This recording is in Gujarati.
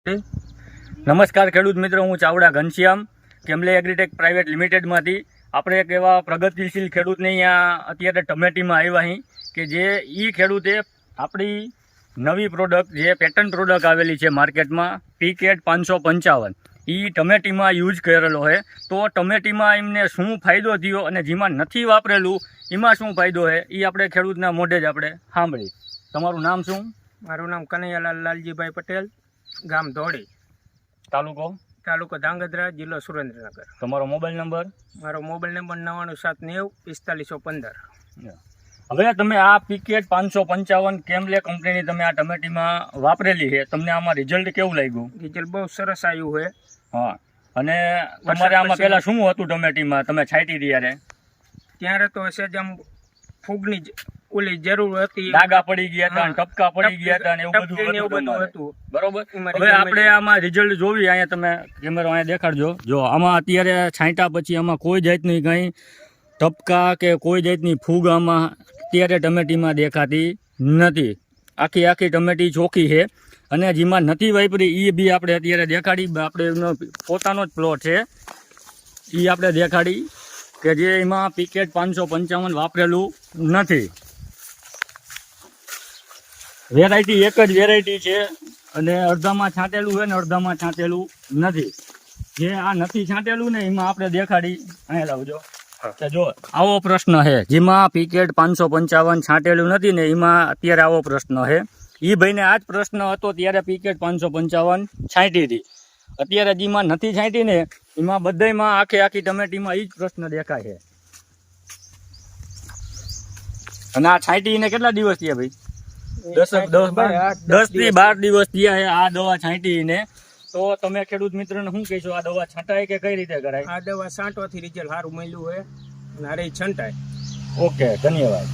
નમસ્કાર ખેડૂત મિત્રો, હું ચાવડા ઘનશ્યામ કેમલે એગ્રીટેક પ્રાઇવેટ લિમિટેડમાંથી આપણે એક એવા પ્રગતિશીલ ખેડૂતને અહીંયા અત્યારે ટમેટીમાં આવ્યા અહીં કે જે ખેડૂતે આપણી નવી પ્રોડક્ટ જે પેટર્ન પ્રોડક્ટ આવેલી છે માર્કેટમાં પીકેટ 555 ટમેટીમાં યુઝ કરેલો છે. તો ટમેટીમાં એમને શું ફાયદો થયો અને જેમાં નથી વાપરેલું એમાં શું ફાયદો છે એ આપણે ખેડૂતના મોઢે જ આપણે સાંભળી. તમારું નામ શું? મારું નામ કનૈયાલાલ લાલજીભાઈ પટેલ, ગામ ધોળી, તાલુકો ધાંગધ્રા, જિલ્લો સુરેન્દ્રનગર. તમારો મોબાઈલ નંબર? મારો મોબાઈલ નંબર 99794515. હવે તમે આ પીકેટ 555 કેમલે કંપનીની તમે આ ટમેટીમાં વાપરેલી છે, તમને આમાં રિઝલ્ટ કેવું લાગ્યું? રિઝલ્ટ બહુ સરસ આવ્યું છે. હા, અને તમારે આમાં પહેલા શું હતું ટમેટીમાં તમે છાંટી ત્યારે તો સહેજ આમ ફૂગની ઓલી જરૂર હતી, ડાઘા પડી ગયા હતા, ટપકા પડી ગયા હતા, એવું બધું હતું. બરોબર. હવે આપણે આમાં રિઝલ્ટ જોવી, અહીંયા તમે કેમેરો અહીંયા દેખાડજો. જો આમાં અત્યારે છાંટ્યા પછી આમાં કોઈ જાતની કંઈ ટપકા કે કોઈ જાતની ફૂગ આમાં અત્યારે ટમેટીમાં દેખાતી નથી. આખી ટમેટી ચોખ્ખી છે અને જેમાં નથી વાપરી એ બી આપણે અત્યારે દેખાડી. આપણે એનો પોતાનો જ પ્લોટ છે એ આપણે દેખાડી કે જે એમાં પીકેટ 555 વાપરેલું નથી. વેરાયટી એક જ વેરાયટી છે અને અડધામાં છાંટેલું છે ને અડધામાં છાંટેલું નથી. જે આ નથી છાંટેલું ને એમાં આપણે દેખાડી. અહીંયા લાવજો કે જો આવો પ્રશ્ન છે જેમાં પીકેટ 555 છાંટેલું નથી ને એમાં અત્યારે આવો પ્રશ્ન છે. એ ભાઈને આ જ પ્રશ્ન હતો ત્યારે પીકેટ 555 છાંટી હતી. અત્યારે જેમાં નથી છાંટી ને એમાં બધામાં આખી ટમેટીમાં એ જ પ્રશ્ન દેખાય છે. અને આ છાંટીને કેટલા દિવસ થયા ભાઈ? 10 થી 12 દિવસ થયા છે આ દવા છાંટીને. તો તમે ખેડૂત મિત્રોને શું કહેશો, આ દવા છંટાય કે કઈ રીતે કરાય? આ દવા છાંટવાથી રિઝલ્ટ સારું મળ્યું છે અને હારે છંટાય. ઓકે, ધન્યવાદ.